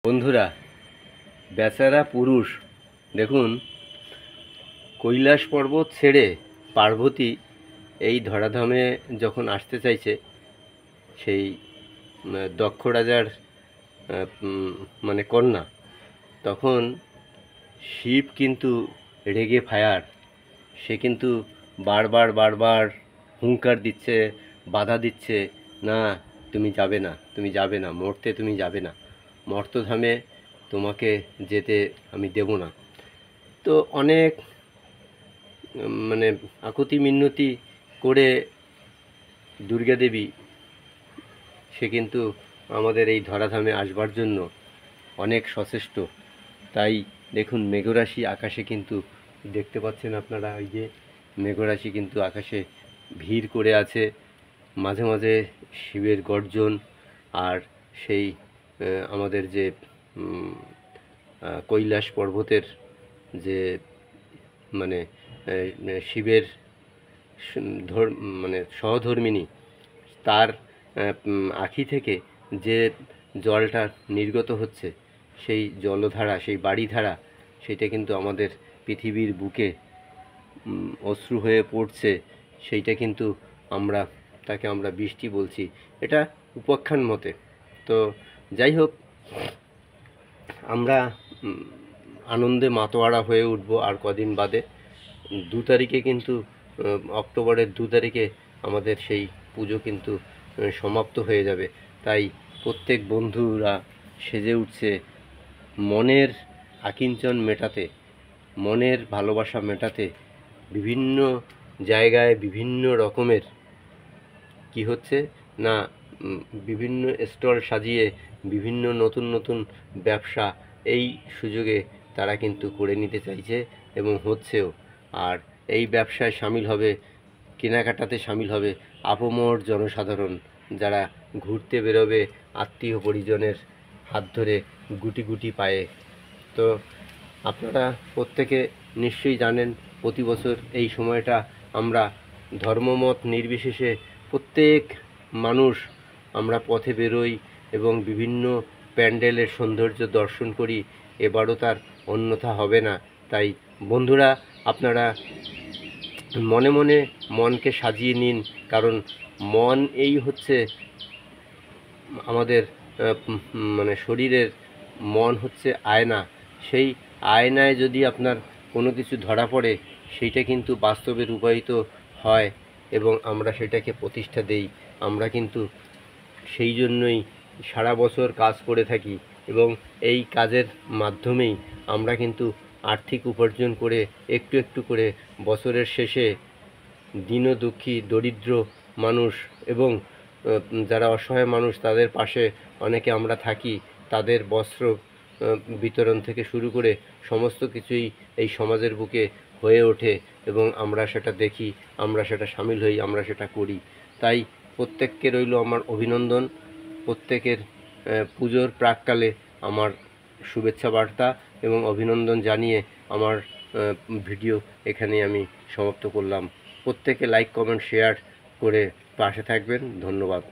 বন্ধুরা, বেচারা পুরুষ দেখুন, কৈলাস পর্বত ছেড়ে পার্বতী এই ধরাধামে যখন আসতে চাইছে, সেই দক্ষ রাজার মানে কন্যা, তখন শিব কিন্তু রেগে ফায়ার। সে কিন্তু বারবার বারবার হুঙ্কার দিচ্ছে, বাধা দিচ্ছে, না তুমি যাবে না, তুমি যাবে না, মরতে তুমি যাবে না, মর্তধামে তোমাকে যেতে আমি দেব না। তো অনেক মানে আকুতি মিনতি করে দুর্গা দেবী সে কিন্তু আমাদের এই ধরাধামে আসবার জন্য অনেক সচেষ্ট। তাই দেখুন, মেঘরাশি আকাশে কিন্তু দেখতে পাচ্ছেন আপনারা, ওই যে মেঘরাশি কিন্তু আকাশে ভিড় করে আছে। মাঝে মাঝে শিবের গর্জন আর সেই আমাদের যে কৈলাস পর্বতের যে মানে শিবের মানে সহধর্মিণী, তার আঁখি থেকে যে জলটা নির্গত হচ্ছে, সেই জলধারা, সেই বাড়িধারা, সেটা কিন্তু আমাদের পৃথিবীর বুকে অশ্রু হয়ে পড়ছে। সেইটা কিন্তু তাকে আমরা বৃষ্টি বলছি, এটা উপাখ্যান মতে। তো যাই হোক, আমরা আনন্দে মাতোয়ারা হয়ে উঠব আর কদিন বাদে। 2 তারিখে কিন্তু অক্টোবরের 2 তারিখে আমাদের সেই পুজো কিন্তু সমাপ্ত হয়ে যাবে। তাই প্রত্যেক বন্ধুরা সেজে উঠছে মনের আকিঞ্চন মেটাতে, মনের ভালোবাসা মেটাতে। বিভিন্ন জায়গায় বিভিন্ন রকমের কি হচ্ছে না, বিভিন্ন স্টল সাজিয়ে বিভিন্ন নতুন নতুন ব্যবসা এই সুযোগে তারা কিন্তু করে নিতে চাইছে এবং হচ্ছেও। আর এই ব্যবসায় সামিল হবে, কেনাকাটাতে সামিল হবে আপামর জনসাধারণ, যারা ঘুরতে বেরোবে আত্মীয় পরিজনের হাত ধরে গুটি গুটি পায়ে। তো আপনারা প্রত্যেকে নিশ্চয়ই জানেন, প্রতি বছর এই সময়টা আমরা ধর্মমত নির্বিশেষে প্রত্যেক মানুষ আমরা পথে বেরোই এবং বিভিন্ন প্যান্ডেলের সৌন্দর্য দর্শন করি। এবারও তার অন্যথা হবে না। তাই বন্ধুরা, আপনারা মনে মনে মনকে সাজিয়ে নিন, কারণ মন এই হচ্ছে আমাদের মানে শরীরের, মন হচ্ছে আয়না। সেই আয়নায় যদি আপনার কোনো কিছু ধরা পড়ে, সেইটা কিন্তু বাস্তবে রূপায়িত হয় এবং আমরা সেটাকে প্রতিষ্ঠা দেই। আমরা কিন্তু সেই জন্যই সারা বছর কাজ করে থাকি এবং এই কাজের মাধ্যমেই আমরা কিন্তু আর্থিক উপার্জন করে একটু একটু করে বছরের শেষে দীনদুঃখী দরিদ্র মানুষ এবং যারা অসহায় মানুষ, তাদের পাশে অনেকে আমরা থাকি। তাদের বস্ত্র বিতরণ থেকে শুরু করে সমস্ত কিছুই এই সমাজের বুকে হয়ে ওঠে এবং আমরা সেটা দেখি, আমরা সেটা সামিল হই, আমরা সেটা করি। তাই প্রত্যেককে রইল আমার অভিনন্দন। প্রত্যেকের পুজোর প্রাককালে আমার শুভেচ্ছা বার্তা এবং অভিনন্দন জানিয়ে আমার ভিডিও এখানে আমি সমাপ্ত করলাম। প্রত্যেকে লাইক, কমেন্ট, শেয়ার করে পাশে থাকবেন। ধন্যবাদ।